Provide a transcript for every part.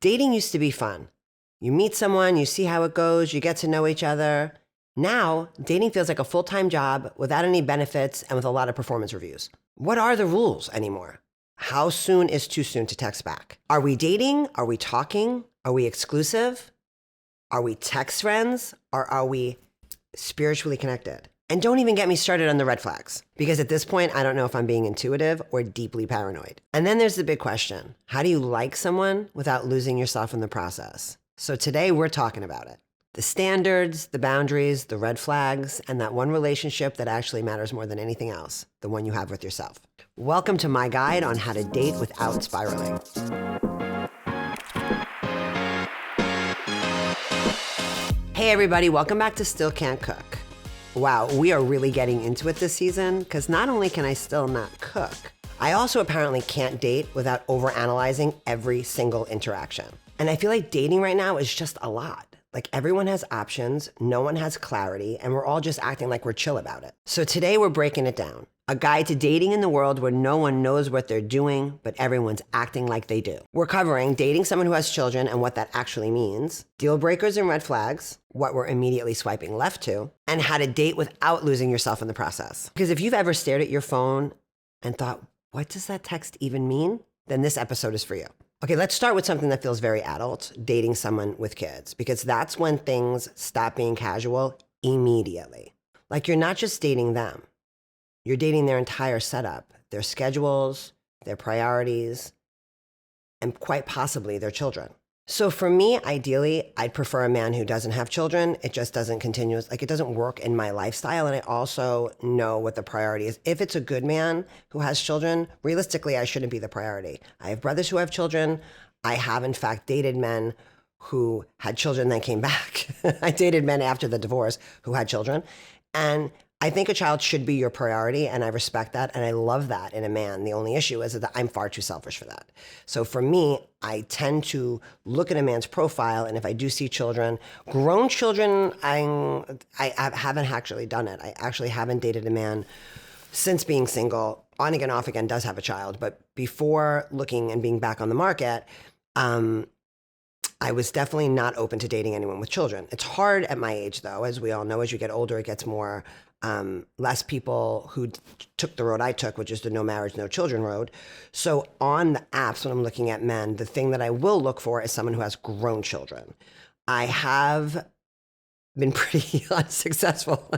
Dating used to be fun. You meet someone, you see how it goes, you get to know each other. Now, dating feels like a full-time job without any benefits and with a lot of performance reviews. What are the rules anymore? How soon is too soon to text back? Are we dating? Are we talking? Are we exclusive? Are we text friends? Or are we spiritually connected? And don't even get me started on the red flags, because at this point, I don't know if I'm being intuitive or deeply paranoid. And then there's the big question. How do you like someone without losing yourself in the process? So today we're talking about it. The standards, the boundaries, the red flags, and that one relationship that actually matters more than anything else, the one you have with yourself. Welcome to my guide on how to date without spiraling. Hey everybody, welcome back to Still Can't Cook. Wow, we are really getting into it this season, because not only can I still not cook, I also apparently can't date without overanalyzing every single interaction. And I feel like dating right now is just a lot. Like everyone has options, no one has clarity, and we're all just acting like we're chill about it. So today we're breaking it down. A guide to dating in the world where no one knows what they're doing, but everyone's acting like they do. We're covering dating someone who has children and what that actually means, deal breakers and red flags, what we're immediately swiping left to, and how to date without losing yourself in the process. Because if you've ever stared at your phone and thought, what does that text even mean? Then this episode is for you. Okay, let's start with something that feels very adult, dating someone with kids, because that's when things stop being casual immediately. Like you're not just dating them. You're dating their entire setup, their schedules, their priorities, and quite possibly their children. So for me, ideally, I'd prefer a man who doesn't have children. It just doesn't it doesn't work in my lifestyle. And I also know what the priority is. If it's a good man who has children, realistically, I shouldn't be the priority. I have brothers who have children. I have, in fact, dated men who had children then came back. I dated men after the divorce who had children. And I think a child should be your priority, and I respect that, and I love that in a man. The only issue is that I'm far too selfish for that. So for me, I tend to look at a man's profile, and if I do see children, grown children, I haven't actually done it. I actually haven't dated a man since being single. On again, off again, does have a child, but before looking and being back on the market, I was definitely not open to dating anyone with children. It's hard at my age, though. As we all know, as you get older, it gets more, less people who took the road I took, which is the no marriage, no children road. So on the apps, when I'm looking at men, the thing that I will look for is someone who has grown children. I have been pretty unsuccessful.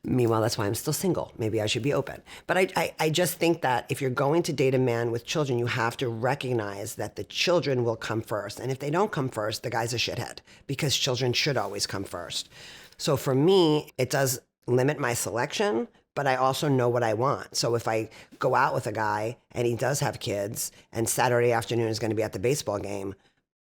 Meanwhile, that's why I'm still single. Maybe I should be open. But I just think that if you're going to date a man with children, you have to recognize that the children will come first. And if they don't come first, the guy's a shithead, because children should always come first. So for me, it does limit my selection, but I also know what I want. So if I go out with a guy and he does have kids and Saturday afternoon is going to be at the baseball game,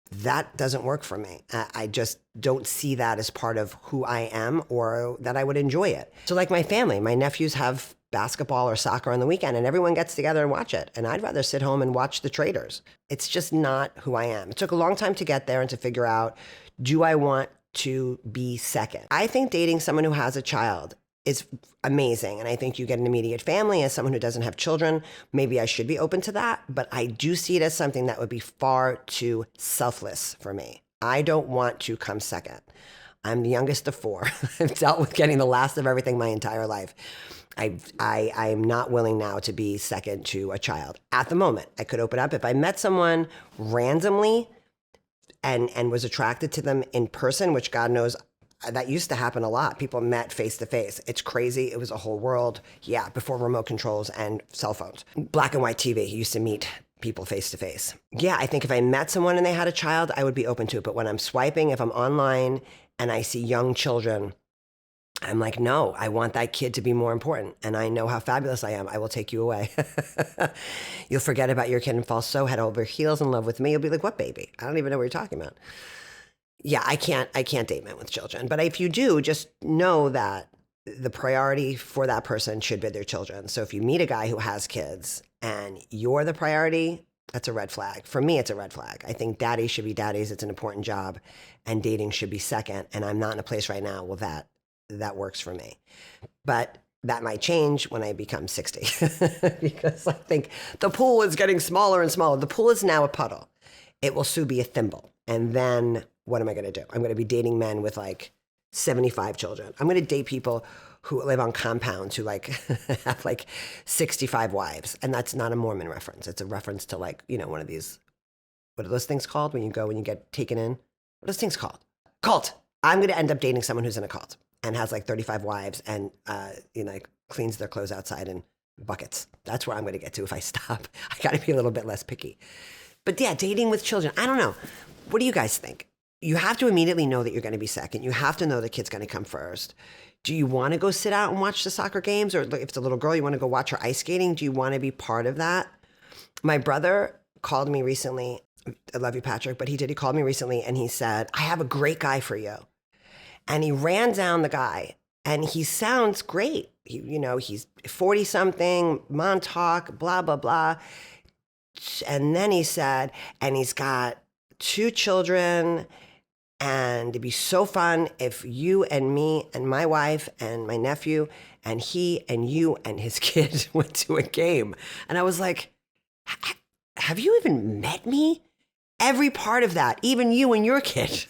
that doesn't work for me. I just don't see that as part of who I am or that I would enjoy it. So like my family, my nephews have basketball or soccer on the weekend and everyone gets together and watch it. And I'd rather sit home and watch the traders. It's just not who I am. It took a long time to get there and to figure out, do I want to be second? I think dating someone who has a child is amazing. And I think you get an immediate family. As someone who doesn't have children, maybe I should be open to that. But I do see it as something that would be far too selfless for me. I don't want to come second. I'm the youngest of four. I've dealt with getting the last of everything my entire life. I am not willing now to be second to a child at the moment. I could open up if I met someone randomly and was attracted to them in person, which God knows that used to happen a lot. People met face to face. It's crazy. It was a whole world. Yeah, before remote controls and cell phones. Black and white TV. You used to meet people face to face. Yeah, I think if I met someone and they had a child, I would be open to it. But when I'm swiping, if I'm online and I see young children, I'm like, no, I want that kid to be more important. And I know how fabulous I am. I will take you away. You'll forget about your kid and fall so head over heels in love with me. You'll be like, what baby? I don't even know what you're talking about. Yeah, I can't date men with children. But if you do, just know that the priority for that person should be their children. So if you meet a guy who has kids and you're the priority, that's a red flag. For me, it's a red flag. I think daddies should be daddies. It's an important job. And dating should be second. And I'm not in a place right now where that works for me. But that might change when I become 60 because I think the pool is getting smaller and smaller. The pool is now a puddle. it will soon be a thimble. And then what am I going to do? I'm going to be dating men with like 75 children. I'm going to date people who live on compounds who like have like 65 wives. And that's not a Mormon reference. It's a reference to like, one of these, what are those things called when you go and you get taken in? What are those things called? Cult. I'm going to end up dating someone who's in a cult and has like 35 wives and, cleans their clothes outside in buckets. That's where I'm going to get to if I stop. I got to be a little bit less picky. But yeah, dating with children. I don't know. What do you guys think? You have to immediately know that you're going to be second. You have to know the kid's going to come first. Do you want to go sit out and watch the soccer games? Or if it's a little girl, you want to go watch her ice skating? Do you want to be part of that? My brother called me recently. I love you, Patrick, but he did. He called me recently and he said, I have a great guy for you. And he ran down the guy and he sounds great. He's 40 something, Montauk, blah, blah, blah. And then he said, and he's got 2 children, and it'd be so fun if you and me and my wife and my nephew and he and you and his kid went to a game. And I was like, have you even met me? Every part of that, even you and your kid.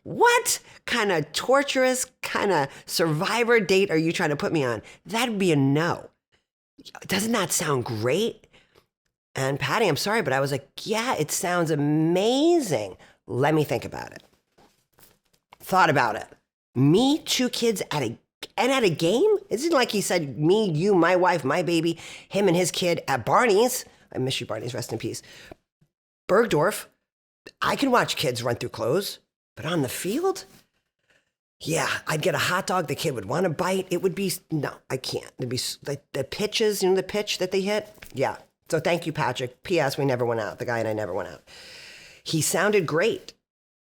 What kind of torturous, kind of survivor date are you trying to put me on? That'd be a no. Doesn't that sound great? And Patty, I'm sorry, but I was like, yeah, it sounds amazing. Let me think about it. Thought about it. Me, 2 kids at a game? Isn't it like he said, me, you, my wife, my baby, him and his kid at Barney's. I miss you, Barney's, rest in peace. Bergdorf. I can watch kids run through clothes. But on the field? Yeah, I'd get a hot dog the kid would want to bite. It would be, no, I can't. It'd be like the pitches, the pitch that they hit? Yeah. So thank you, Patrick. P.S. We never went out. The guy and I never went out. He sounded great.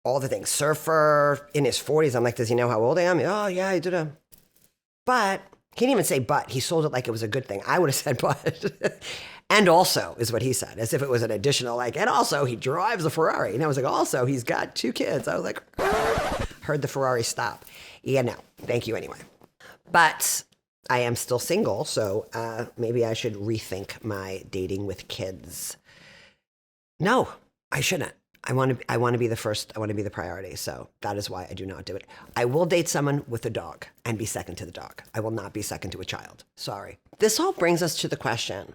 All the things. Surfer, in his 40s. I'm like, does he know how old I am? Oh, yeah, he did a... But, he didn't even say but. He sold it like it was a good thing. I would have said but. And also is what he said, as if it was an additional, and also he drives a Ferrari. And I was like, also, he's got 2 kids. I was like, heard the Ferrari stop. Yeah, no, thank you anyway. But I am still single, so maybe I should rethink my dating with kids. No, I shouldn't. I want to be the first. I want to be the priority. So that is why I do not do it. I will date someone with a dog and be second to the dog. I will not be second to a child. Sorry. This all brings us to the question.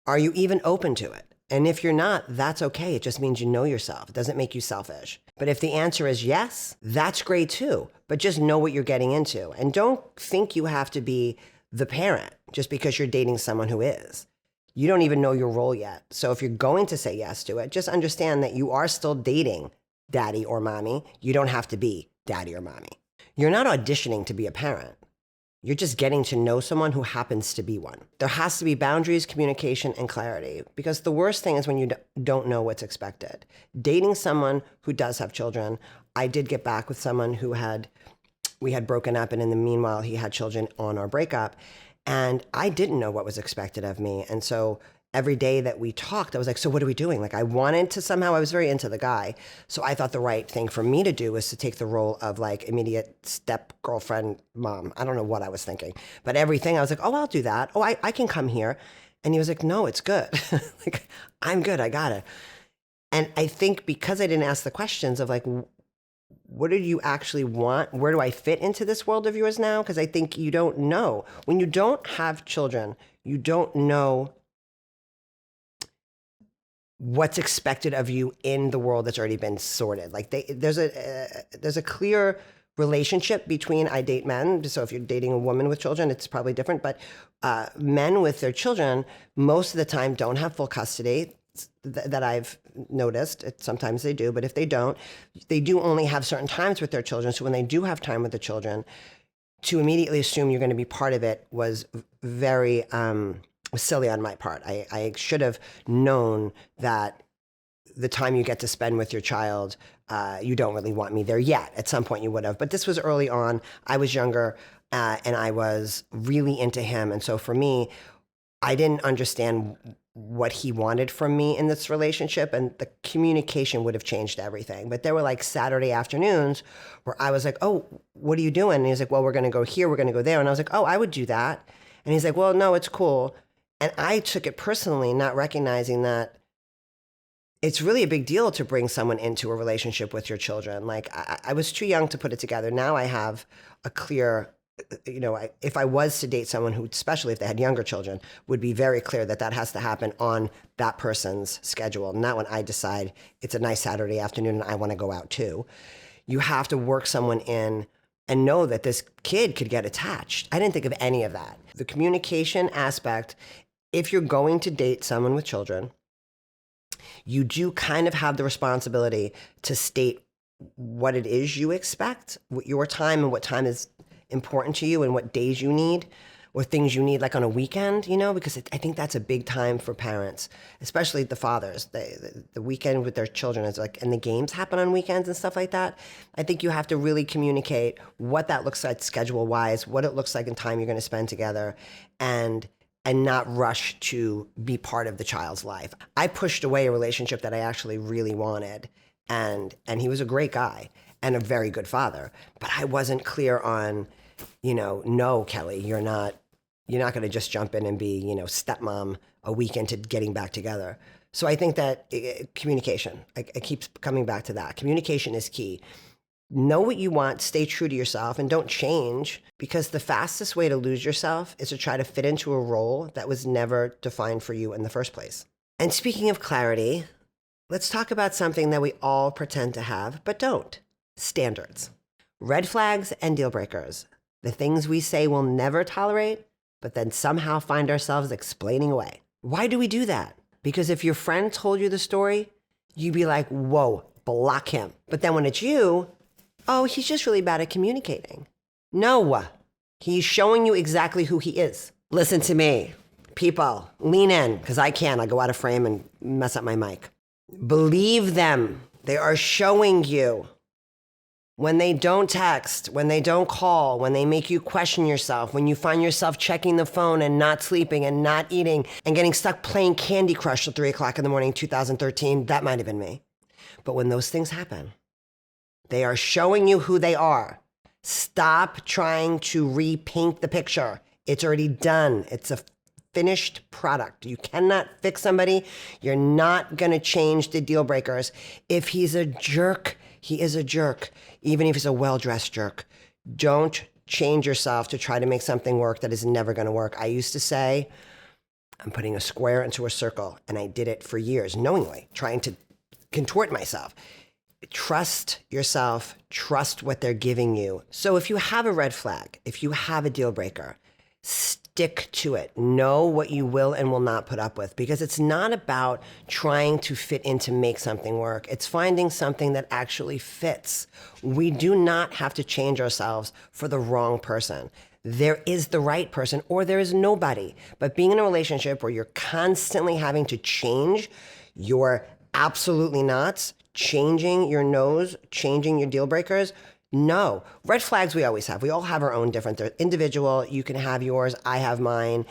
Are you even open to it? And if you're not, that's okay. It just means you know yourself. It doesn't make you selfish. But if the answer is yes, that's great too. But just know what you're getting into. And don't think you have to be the parent just because you're dating someone who is. You don't even know your role yet. So if you're going to say yes to it, just understand that you are still dating daddy or mommy. You don't have to be daddy or mommy. You're not auditioning to be a parent. You're just getting to know someone who happens to be one. There has to be boundaries, communication, and clarity, because the worst thing is when you don't know what's expected. Dating someone who does have children, I did get back with someone we had broken up, and in the meanwhile, he had children on our breakup, and I didn't know what was expected of me. And so every day that we talked, I was like, so what are we doing? I wanted to somehow, I was very into the guy. So I thought the right thing for me to do was to take the role of immediate step girlfriend mom. I don't know what I was thinking, but everything I was like, oh, I'll do that. Oh, I can come here. And he was like, no, it's good. I'm good. I got it. And I think because I didn't ask the questions of what do you actually want? Where do I fit into this world of yours now? Because I think you don't know. When you don't have children, you don't know what's expected of you in the world that's already been sorted. There's a clear relationship between I date men. So if you're dating a woman with children, it's probably different. But men with their children, most of the time don't have full custody. That I've noticed. Sometimes they do, but if they don't, they do only have certain times with their children. So when they do have time with the children, to immediately assume you're going to be part of it was very silly on my part. I should have known that the time you get to spend with your child, you don't really want me there yet. At some point you would have, but this was early on. I was younger and I was really into him. And so for me, I didn't understand what he wanted from me in this relationship, and the communication would have changed everything. But there were Saturday afternoons where I was like, oh, what are you doing? And he's like, well, we're going to go here, we're going to go there. And I was like, oh, I would do that. And he's like, well, no, it's cool. And I took it personally, not recognizing that it's really a big deal to bring someone into a relationship with your children. Like I was too young to put it together. Now I have a clear, if I was to date someone who, especially if they had younger children, would be very clear that that has to happen on that person's schedule. Not when I decide it's a nice Saturday afternoon and I want to go out too. You have to work someone in and know that this kid could get attached. I didn't think of any of that. The communication aspect, if you're going to date someone with children, you do kind of have the responsibility to state what it is you expect, what your time and what time is important to you and what days you need or things you need like on a weekend, because I think that's a big time for parents, especially the fathers. The weekend with their children is like, and the games happen on weekends and stuff like that. I think you have to really communicate what that looks like schedule-wise, what it looks like in time you're going to spend together, and not rush to be part of the child's life. I pushed away a relationship that I actually really wanted, and he was a great guy and a very good father, but I wasn't clear on, no, Kelley, you're not going to just jump in and be, stepmom a week into getting back together. So I think that communication, I keep coming back to that. Communication is key. Know what you want, stay true to yourself, and don't change, because the fastest way to lose yourself is to try to fit into a role that was never defined for you in the first place. And speaking of clarity, let's talk about something that we all pretend to have, but don't. Standards. Red flags and deal breakers. The things we say we'll never tolerate, but then somehow find ourselves explaining away. Why do we do that? Because if your friend told you the story, you'd be like, whoa, block him. But then when it's you, oh, he's just really bad at communicating. No, he's showing you exactly who he is. Listen to me. People, lean in, because I can. I go out of frame and mess up my mic. Believe them. They are showing you. When they don't text, when they don't call, when they make you question yourself, when you find yourself checking the phone and not sleeping and not eating and getting stuck playing Candy Crush till 3 o'clock in the morning, 2013, that might have been me. But when those things happen, they are showing you who they are. Stop trying to repaint the picture. It's already done. It's a finished product. You cannot fix somebody. You're not going to change the deal breakers. If he's a jerk, he is a jerk, even if he's a well-dressed jerk. Don't change yourself to try to make something work that is never going to work. I used to say, I'm putting a square into a circle, and I did it for years, knowingly, trying to contort myself. Trust yourself, trust what they're giving you. So if you have a red flag, if you have a deal breaker, stick to it. Know what you will and will not put up with, because it's not about trying to fit in to make something work. It's finding something that actually fits. We do not have to change ourselves for the wrong person. There is the right person or there is nobody. But being in a relationship where you're constantly having to change, you're absolutely not. Changing your nose, changing your deal breakers. No. Red flags we always have. We all have our own different. They're individual. You can have yours. I have mine.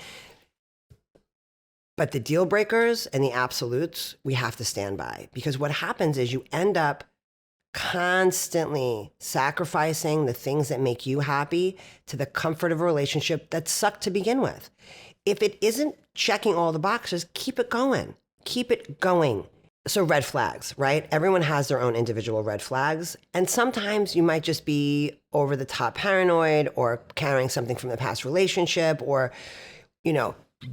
But the deal breakers and the absolutes, we have to stand by. Because what happens is you end up constantly sacrificing the things that make you happy to the comfort of a relationship that sucked to begin with. If it isn't checking all the boxes, keep it going. Keep it going. So red flags, right? Everyone has their own individual red flags. And sometimes you might just be over the top paranoid or carrying something from the past relationship, or,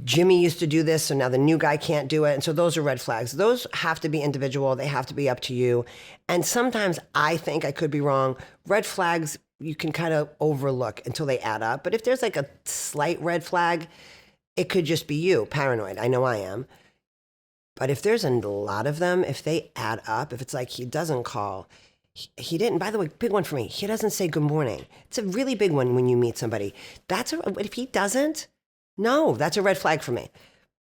Jimmy used to do this, so now the new guy can't do it. And so those are red flags. Those have to be individual. They have to be up to you. And sometimes I think, I could be wrong, red flags you can kind of overlook until they add up. But if there's like a slight red flag, it could just be you, paranoid. I know I am. But if there's a lot of them, if they add up, if it's like he doesn't call, he didn't, by the way, big one for me, he doesn't say good morning. It's a really big one when you meet somebody. If he doesn't, no, that's a red flag for me.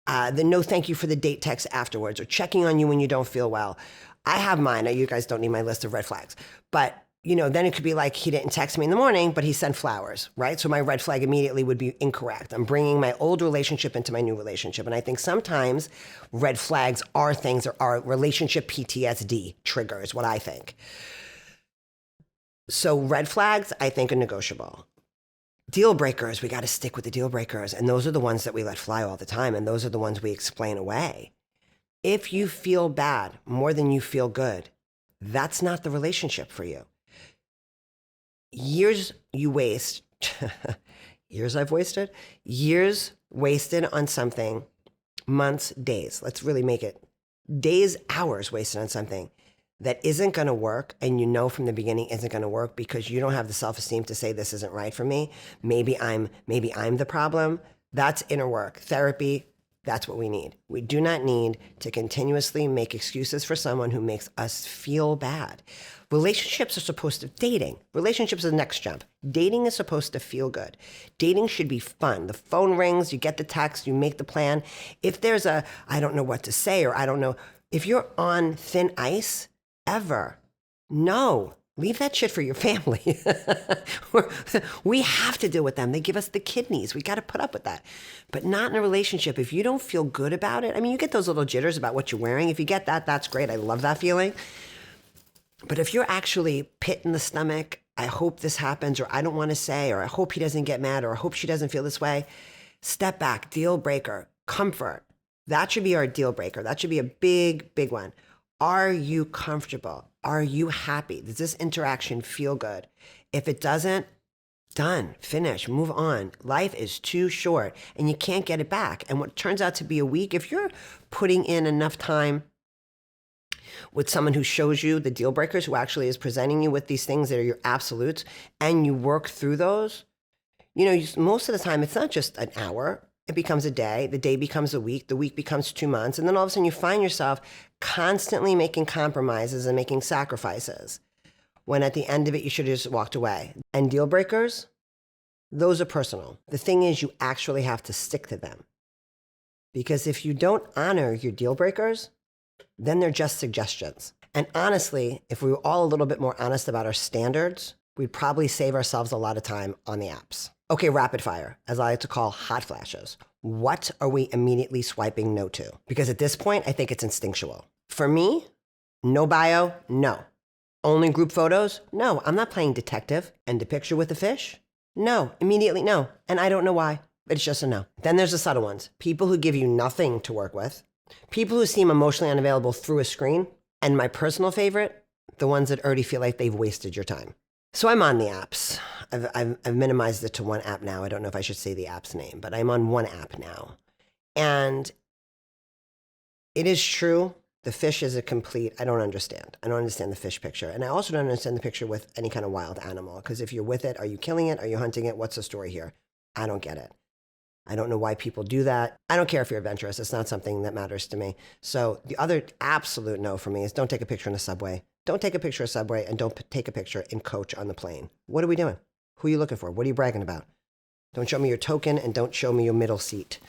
The no thank you for the date text afterwards, or checking on you when you don't feel well. I have mine. You guys don't need my list of red flags. But then it could be like he didn't text me in the morning, but he sent flowers, right? So my red flag immediately would be incorrect. I'm bringing my old relationship into my new relationship. And I think sometimes red flags are things that are relationship PTSD triggers, what I think. So red flags, I think, are negotiable. Deal breakers, we got to stick with the deal breakers. And those are the ones that we let fly all the time. And those are the ones we explain away. If you feel bad more than you feel good, that's not the relationship for you. Years you waste, years I've wasted, years wasted on something, months, days. Let's really make it days, hours wasted on something that isn't going to work, and you know from the beginning isn't going to work because you don't have the self-esteem to say this isn't right for me. Maybe I'm the problem. That's inner work. Therapy, that's what we need. We do not need to continuously make excuses for someone who makes us feel bad. Relationships are supposed to, relationships are the next jump. Dating is supposed to feel good. Dating should be fun. The phone rings, you get the text, you make the plan. If there's I don't know what to say, or I don't know, if you're on thin ice, ever, no. Leave that shit for your family. We have to deal with them. They give us the kidneys. We got to put up with that. But not in a relationship. If you don't feel good about it, I mean, you get those little jitters about what you're wearing. If you get that, that's great. I love that feeling. But if you're actually pit in the stomach, I hope this happens, or I don't want to say, or I hope he doesn't get mad, or I hope she doesn't feel this way, step back, deal breaker, comfort. That should be our deal breaker. That should be a big, big one. Are you comfortable? Are you happy? Does this interaction feel good? If it doesn't, done, finish, move on. Life is too short and you can't get it back. And what turns out to be a week, if you're putting in enough time with someone who shows you the deal breakers, who actually is presenting you with these things that are your absolutes, and you work through those, most of the time, it's not just an hour. It becomes a day, the day becomes a week, the week becomes 2 months, and then all of a sudden you find yourself constantly making compromises and making sacrifices, when at the end of it, you should have just walked away. And deal breakers, those are personal. The thing is, you actually have to stick to them. Because if you don't honor your deal breakers, then they're just suggestions. And honestly, if we were all a little bit more honest about our standards, we'd probably save ourselves a lot of time on the apps. Okay, rapid fire, as I like to call hot flashes. What are we immediately swiping no to? Because at this point, I think it's instinctual. For me, no bio, no. Only group photos? No, I'm not playing detective. And a picture with a fish? No, immediately no. And I don't know why, but it's just a no. Then there's the subtle ones. People who give you nothing to work with. People who seem emotionally unavailable through a screen. And my personal favorite, the ones that already feel like they've wasted your time. So I'm on the apps. I've minimized it to one app now. I don't know if I should say the app's name, but I'm on one app now. And it is true, the fish is I don't understand. I don't understand the fish picture. And I also don't understand the picture with any kind of wild animal. Because if you're with it, are you killing it? Are you hunting it? What's the story here? I don't get it. I don't know why people do that. I don't care if you're adventurous. It's not something that matters to me. So the other absolute no for me is don't take a picture in a subway. Don't take a picture of Subway, and don't take a picture in coach on the plane. What are we doing? Who are you looking for? What are you bragging about? Don't show me your token, and don't show me your middle seat.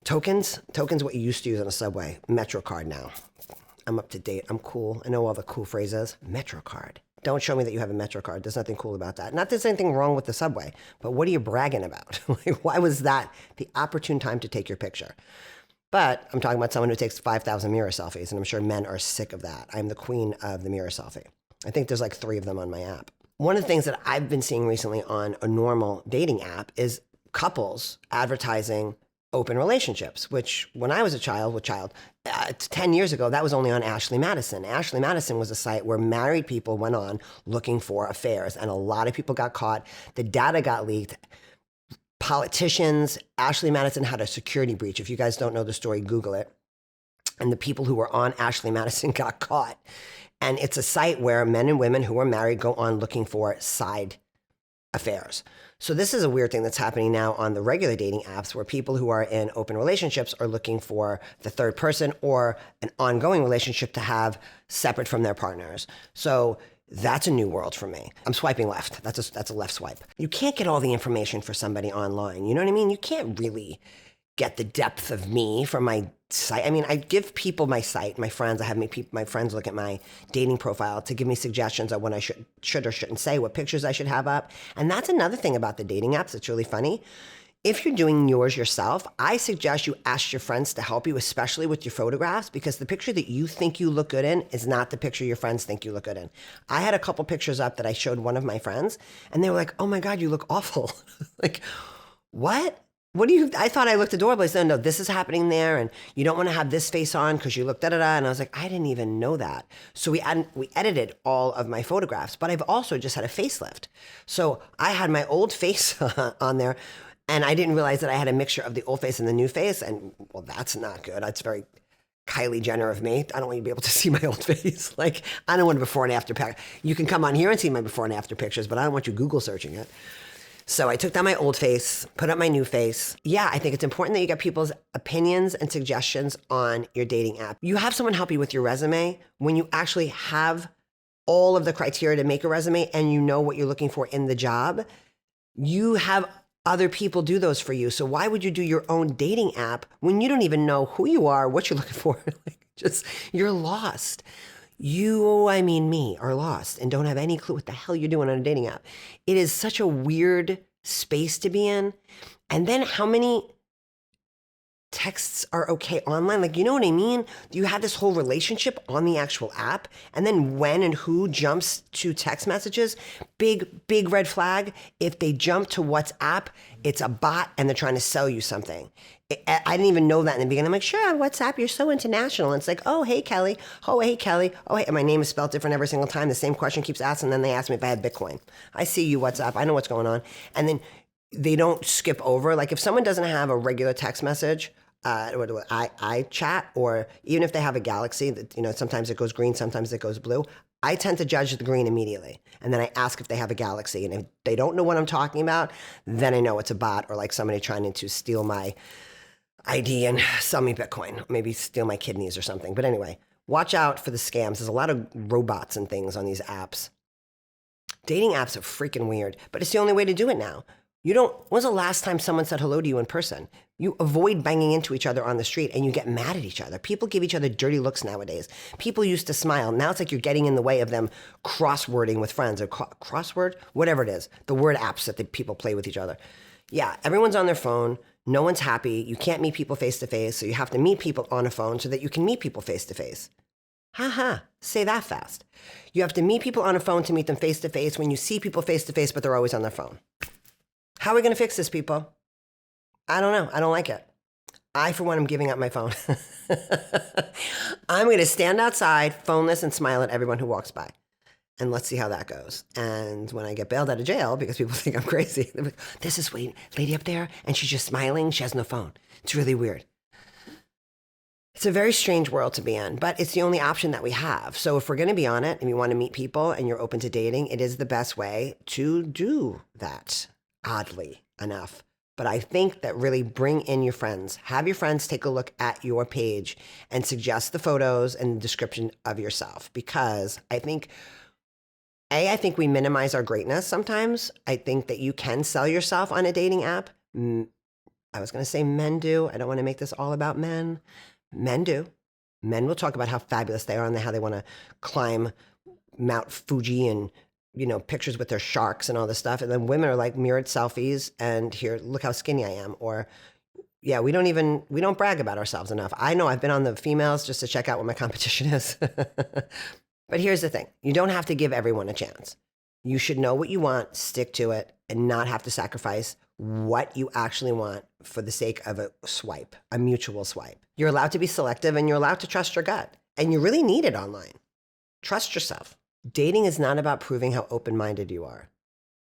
Tokens what you used to use on a subway. MetroCard now. I'm up to date. I'm cool. I know all the cool phrases. MetroCard. Don't show me that you have a MetroCard. There's nothing cool about that. Not that there's anything wrong with the subway, but what are you bragging about? Why was that the opportune time to take your picture? But I'm talking about someone who takes 5,000 mirror selfies, and I'm sure men are sick of that. I'm the queen of the mirror selfie. I think there's like 3 of them on my app. One of the things that I've been seeing recently on a normal dating app is couples advertising open relationships, which when I was a child, 10 years ago, that was only on Ashley Madison. Ashley Madison was a site where married people went on looking for affairs, and a lot of people got caught. The data got leaked. Politicians, Ashley Madison had a security breach. If you guys don't know the story, Google it. And the people who were on Ashley Madison got caught. And it's a site where men and women who are married go on looking for side affairs. So this is a weird thing that's happening now on the regular dating apps, where people who are in open relationships are looking for the third person or an ongoing relationship to have separate from their partners. So that's a new world for me. I'm swiping left. That's a left swipe. You can't get all the information for somebody online. You know what I mean? You can't really get the depth of me from my site. I mean, I give people my site, my friends. I have my friends look at my dating profile to give me suggestions on what I should or shouldn't say, what pictures I should have up. And that's another thing about the dating apps that's really funny. If you're doing yours yourself, I suggest you ask your friends to help you, especially with your photographs, because the picture that you think you look good in is not the picture your friends think you look good in. I had a couple pictures up that I showed one of my friends, and they were like, "Oh my God, you look awful." Like, what? I thought I looked adorable. I said, no, this is happening there. And you don't want to have this face on because you look da-da-da. And I was like, I didn't even know that. So we edited all of my photographs, but I've also just had a facelift. So I had my old face on there and I didn't realize that I had a mixture of the old face and the new face. And well, that's not good. That's very Kylie Jenner of me. I don't want you to be able to see my old face. Like, I don't want a before and after picture. You can come on here and see my before and after pictures, but I don't want you Google searching it. So I took down my old face, put up my new face. Yeah, I think it's important that you get people's opinions and suggestions on your dating app. You have someone help you with your resume when you actually have all of the criteria to make a resume and you know what you're looking for in the job. You have other people do those for you. So why would you do your own dating app when you don't even know who you are, what you're looking for? You're lost. Me, are lost and don't have any clue what the hell you're doing on a dating app. It is such a weird space to be in. And then how many texts are okay online? Like, you know what I mean? You have this whole relationship on the actual app, and then when and who jumps to text messages, big red flag. If they jump to WhatsApp, it's a bot and they're trying to sell you something. I didn't even know that in the beginning. I'm like, sure, on WhatsApp, you're so international. And it's like, oh, hey, Kelley. Oh, hey, Kelley. Oh, hey. And my name is spelled different every single time. The same question keeps asking. And then they ask me if I had Bitcoin. I see you, WhatsApp. I know what's going on. And then they don't skip over. Like if someone doesn't have a regular text message, I chat, or even if they have a Galaxy, sometimes it goes green, sometimes it goes blue. I tend to judge the green immediately. And then I ask if they have a Galaxy. And if they don't know what I'm talking about, then I know it's a bot or like somebody trying to steal my ID and sell me Bitcoin, maybe steal my kidneys or something. But anyway, watch out for the scams. There's a lot of robots and things on these apps. Dating apps are freaking weird, but it's the only way to do it now. When's the last time someone said hello to you in person? You avoid banging into each other on the street and you get mad at each other. People give each other dirty looks nowadays. People used to smile. Now it's like you're getting in the way of them crosswording with friends or crossword, whatever it is, the word apps that the people play with each other. Yeah, everyone's on their phone. No one's happy. You can't meet people face to face. So you have to meet people on a phone so that you can meet people face to face. Say that fast. You have to meet people on a phone to meet them face to face when you see people face to face, but they're always on their phone. How are we going to fix this, people? I don't know. I don't like it. I, for one, am giving up my phone. I'm going to stand outside, phoneless, and smile at everyone who walks by. And let's see how that goes. And when I get bailed out of jail, because people think I'm crazy, like, there's this lady up there, and she's just smiling. She has no phone. It's really weird. It's a very strange world to be in, but it's the only option that we have. So if we're going to be on it and you want to meet people and you're open to dating, it is the best way to do that, oddly enough. But I think that really bring in your friends. Have your friends take a look at your page and suggest the photos and the description of yourself. Because I think we minimize our greatness sometimes. I think that you can sell yourself on a dating app. I was going to say men do. I don't want to make this all about men. Men do. Men will talk about how fabulous they are and how they want to climb Mount Fuji and, pictures with their sharks and all this stuff. And then women are like mirrored selfies and here, look how skinny I am. Or yeah, we don't brag about ourselves enough. I know I've been on the females just to check out what my competition is. But here's the thing. You don't have to give everyone a chance. You should know what you want, stick to it, and not have to sacrifice what you actually want for the sake of a mutual swipe. You're allowed to be selective and you're allowed to trust your gut. And you really need it online. Trust yourself. Dating is not about proving how open-minded you are.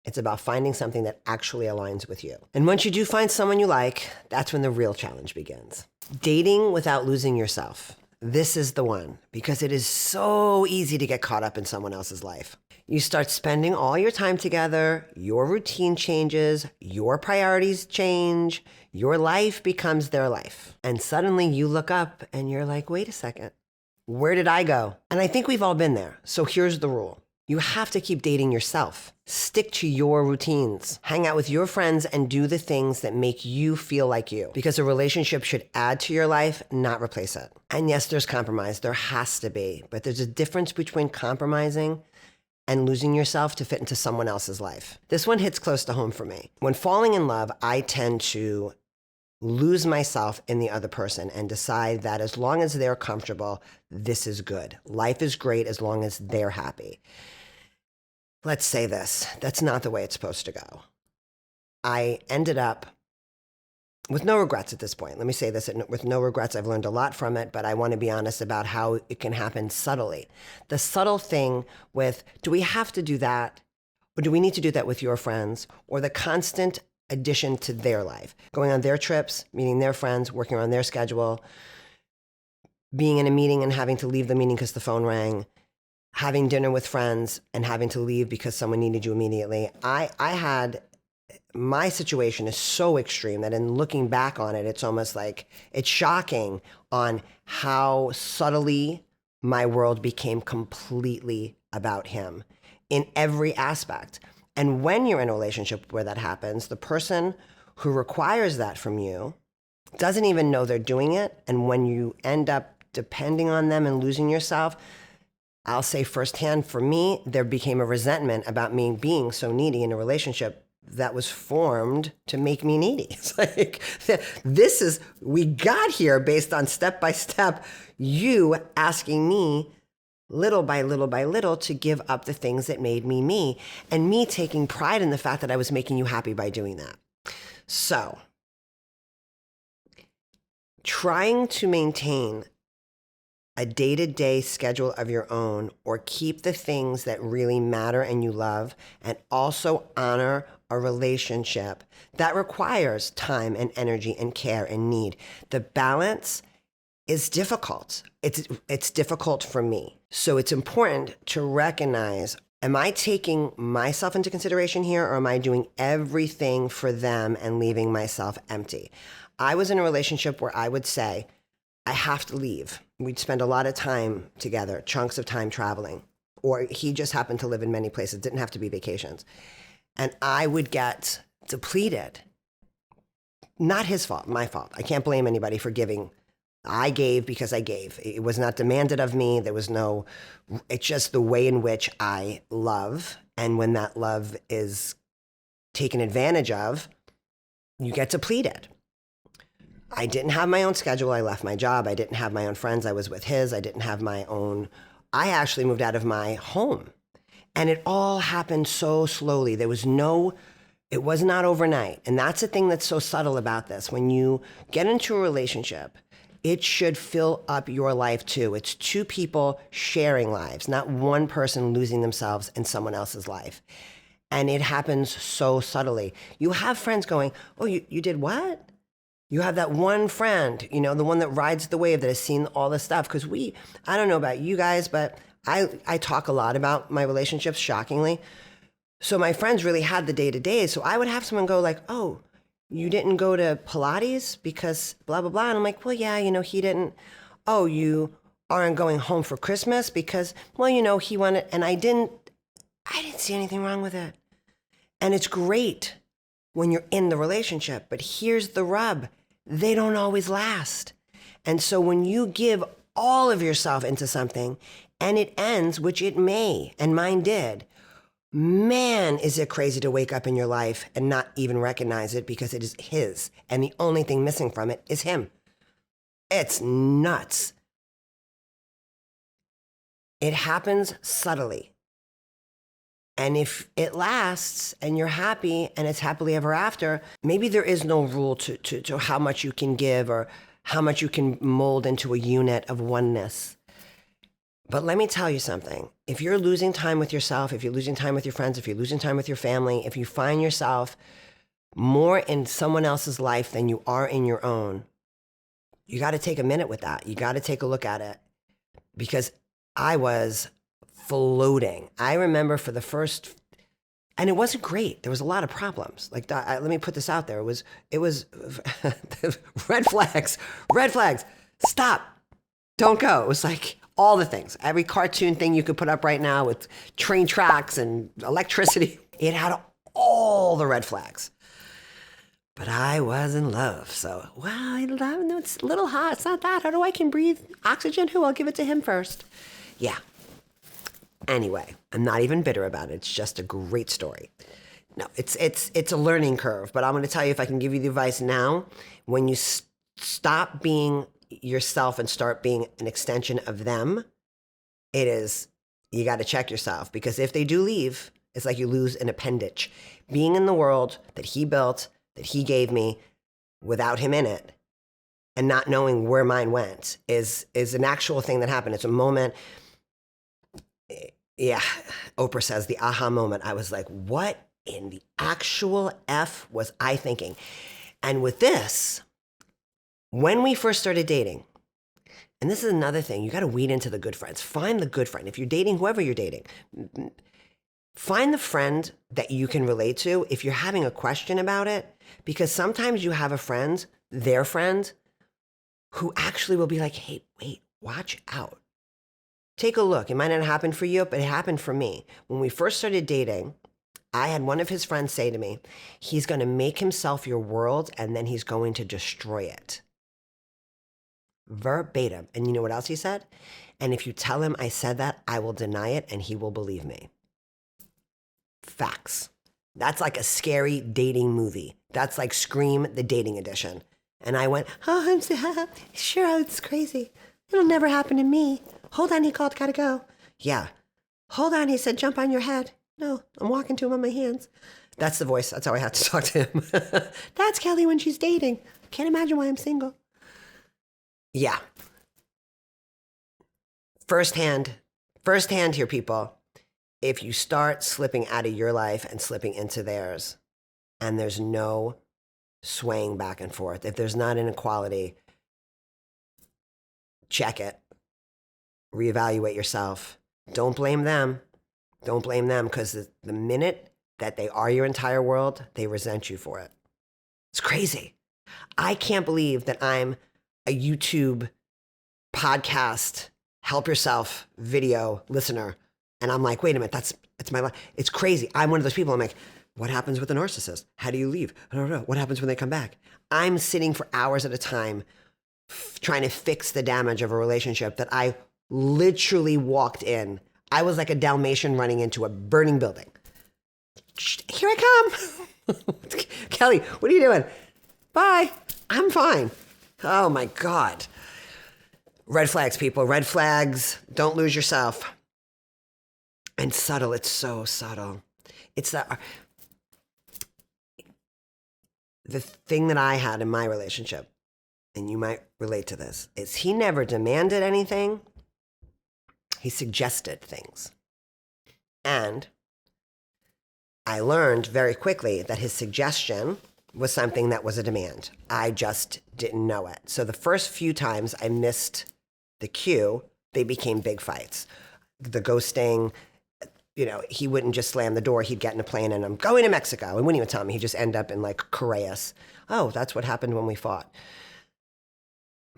It's about finding something that actually aligns with you. And once you do find someone you like, that's when the real challenge begins. Dating without losing yourself. This is the one, because it is so easy to get caught up in someone else's life. You start spending all your time together, your routine changes, your priorities change, your life becomes their life. And suddenly you look up and you're like, wait a second, where did I go? And I think we've all been there. So here's the rule. You have to keep dating yourself. Stick to your routines. Hang out with your friends and do the things that make you feel like you. Because a relationship should add to your life, not replace it. And yes, there's compromise. There has to be. But there's a difference between compromising and losing yourself to fit into someone else's life. This one hits close to home for me. When falling in love, I tend to lose myself in the other person and decide that as long as they're comfortable, this is good. Life is great as long as they're happy. Let's say this, that's not the way it's supposed to go. I ended up with no regrets at this point. Let me say this, with no regrets. I've learned a lot from it, but I want to be honest about how it can happen subtly. The subtle thing with, do we have to do that? Or do we need to do that with your friends? Or the constant addition to their life, going on their trips, meeting their friends, working on their schedule, being in a meeting and having to leave the meeting because the phone rang, having dinner with friends and having to leave because someone needed you immediately. My situation is so extreme that in looking back on it, it's almost like it's shocking on how subtly my world became completely about him in every aspect. And when you're in a relationship where that happens, the person who requires that from you doesn't even know they're doing it. And when you end up depending on them and losing yourself, I'll say firsthand, for me, there became a resentment about me being so needy in a relationship that was formed to make me needy. It's like, we got here based on step by step, you asking me little by little by little to give up the things that made me me, and me taking pride in the fact that I was making you happy by doing that. So, trying to maintain a day-to-day schedule of your own, or keep the things that really matter and you love, and also honor a relationship that requires time and energy and care and need. The balance is difficult. It's difficult for me. So it's important to recognize, am I taking myself into consideration here, or am I doing everything for them and leaving myself empty? I was in a relationship where I would say, I have to leave. We'd spend a lot of time together, chunks of time traveling, or he just happened to live in many places, didn't have to be vacations. And I would get depleted. Not his fault, my fault. I can't blame anybody for giving. I gave because I gave. It was not demanded of me. It's just the way in which I love. And when that love is taken advantage of, you get depleted. I didn't have my own schedule. I left my job. I didn't have my own friends. I was with his. I didn't have my own. I actually moved out of my home. And it all happened so slowly. It was not overnight. And that's the thing that's so subtle about this. When you get into a relationship, it should fill up your life too. It's two people sharing lives, not one person losing themselves in someone else's life. And it happens so subtly. You have friends going, oh, you did what? You have that one friend, the one that rides the wave that has seen all this stuff. Because I don't know about you guys, but I talk a lot about my relationships, shockingly. So my friends really had the day-to-day. So I would have someone go like, oh, you didn't go to Pilates because blah, blah, blah. And I'm like, well, yeah, he didn't. Oh, you aren't going home for Christmas because, well, he wanted, and I didn't see anything wrong with it. And it's great when you're in the relationship, but here's the rub. They don't always last. And so when you give all of yourself into something and it ends, which it may, and mine did, man, is it crazy to wake up in your life and not even recognize it because it is his. And the only thing missing from it is him. It's nuts. It happens subtly. And if it lasts and you're happy and it's happily ever after, maybe there is no rule to how much you can give or how much you can mold into a unit of oneness. But let me tell you something. If you're losing time with yourself, if you're losing time with your friends, if you're losing time with your family, if you find yourself more in someone else's life than you are in your own, you got to take a minute with that. You got to take a look at it, because I was floating. I remember for the first, and it wasn't great. There was a lot of problems. Like, let me put this out there. It was red flags, stop, don't go. It was like all the things, every cartoon thing you could put up right now with train tracks and electricity. It had all the red flags. But I was in love. So, it's a little hot. It's not that. I can breathe oxygen. I'll give it to him first. Yeah. Anyway, I'm not even bitter about it. It's just a great story. No, it's a learning curve. But I'm going to tell you, if I can give you the advice now, when you stop being yourself and start being an extension of them, you got to check yourself, because if they do leave, it's like you lose an appendage. Being in the world that he built, that he gave me, without him in it and not knowing where mine went is an actual thing that happened. It's a moment. Yeah, Oprah says the aha moment. I was like, what in the actual F was I thinking? And with this, when we first started dating, and this is another thing, you got to weed into the good friends. Find the good friend. If you're dating, whoever you're dating, find the friend that you can relate to if you're having a question about it, because sometimes you have a friend, their friend, who actually will be like, hey, wait, watch out. Take a look. It might not happen for you, but it happened for me. When we first started dating, I had one of his friends say to me, he's going to make himself your world and then he's going to destroy it. Verbatim. And you know what else he said? And if you tell him I said that, I will deny it and he will believe me. Facts. That's like a scary dating movie. That's like Scream, the dating edition. And I went, oh, I'm so, sure, it's crazy. It'll never happen to me. Hold on, he called, gotta go. Yeah. Hold on, he said, jump on your head. No, I'm walking to him on my hands. That's the voice. That's how I have to talk to him. That's Kelley when she's dating. Can't imagine why I'm single. Yeah. Firsthand here, people. If you start slipping out of your life and slipping into theirs, and there's no swaying back and forth, if there's not an equality, check it. Reevaluate yourself. Don't blame them. Don't blame them, because the minute that they are your entire world, they resent you for it. It's crazy. I can't believe that I'm a YouTube podcast, help yourself video listener. And I'm like, wait a minute, that's my life. It's crazy. I'm one of those people. I'm like, what happens with a narcissist? How do you leave? I don't know. What happens when they come back? I'm sitting for hours at a time trying to fix the damage of a relationship that I literally walked in. I was like a Dalmatian running into a burning building. Here I come. Kelley, what are you doing? Bye. I'm fine. Oh my God. Red flags, people. Red flags. Don't lose yourself. And subtle. It's so subtle. It's that the thing that I had in my relationship, and you might relate to this, is he never demanded anything. He suggested things. And I learned very quickly that his suggestion was something that was a demand. I just didn't know it. So the first few times I missed the cue, they became big fights. The ghosting, he wouldn't just slam the door. He'd get in a plane and I'm going to Mexico. He wouldn't even tell me. He'd just end up in like Correas. Oh, that's what happened when we fought.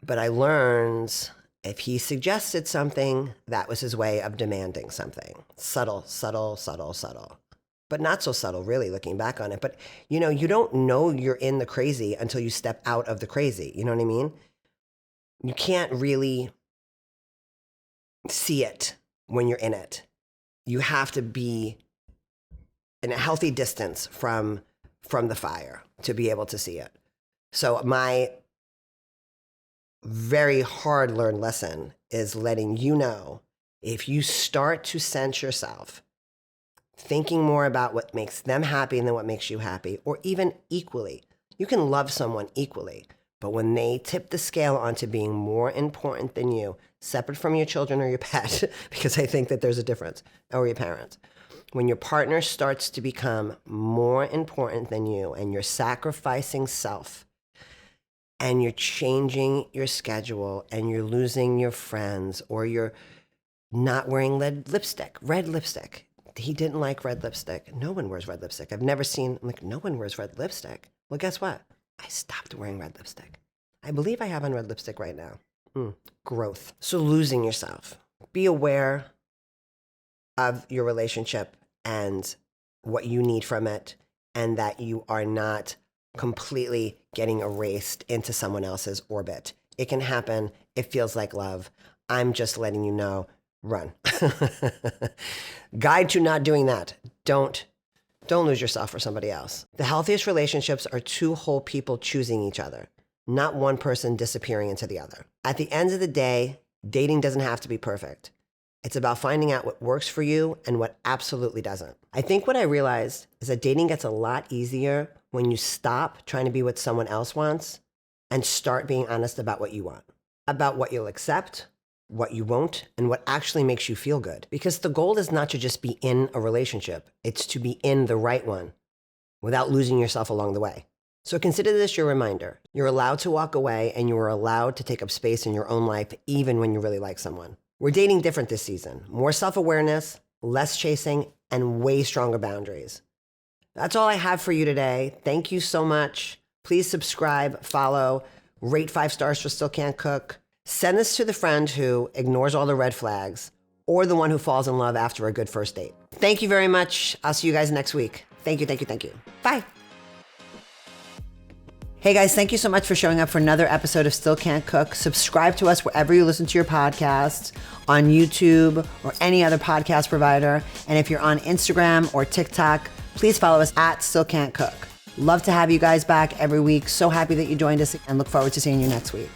But I learned if he suggested something, that was his way of demanding something. Subtle, subtle, subtle, subtle. But not so subtle, really, looking back on it. But, you don't know you're in the crazy until you step out of the crazy. You know what I mean? You can't really see it when you're in it. You have to be in a healthy distance from the fire to be able to see it. So my very hard learned lesson is letting you know, if you start to sense yourself thinking more about what makes them happy than what makes you happy, or even equally, you can love someone equally, but when they tip the scale onto being more important than you, separate from your children or your pet, because I think that there's a difference, or your parents, when your partner starts to become more important than you and you're sacrificing self and you're changing your schedule and you're losing your friends, or you're not wearing red lipstick. He didn't like red lipstick. No one wears red lipstick. I've never seen, no one wears red lipstick. Well, guess what? I stopped wearing red lipstick. I believe I have on red lipstick right now. Growth. So losing yourself. Be aware of your relationship and what you need from it, and that you are not completely getting erased into someone else's orbit. It can happen. It feels like love. I'm just letting you know, run. Guide to not doing that. Don't lose yourself for somebody else. The healthiest relationships are two whole people choosing each other, not one person disappearing into the other. At the end of the day, dating doesn't have to be perfect. It's about finding out what works for you and what absolutely doesn't. I think what I realized is that dating gets a lot easier when you stop trying to be what someone else wants and start being honest about what you want, about what you'll accept, what you won't, and what actually makes you feel good. Because the goal is not to just be in a relationship, it's to be in the right one without losing yourself along the way. So consider this your reminder. You're allowed to walk away and you are allowed to take up space in your own life, even when you really like someone. We're dating different this season. More self-awareness, less chasing, and way stronger boundaries. That's all I have for you today. Thank you so much. Please subscribe, follow, rate 5 stars for Still Can't Cook. Send this to the friend who ignores all the red flags or the one who falls in love after a good first date. Thank you very much. I'll see you guys next week. Thank you, thank you, thank you. Bye. Hey guys, thank you so much for showing up for another episode of Still Can't Cook. Subscribe to us wherever you listen to your podcasts, on YouTube or any other podcast provider. And if you're on Instagram or TikTok, please follow us at Still Can't Cook. Love to have you guys back every week. So happy that you joined us and look forward to seeing you next week.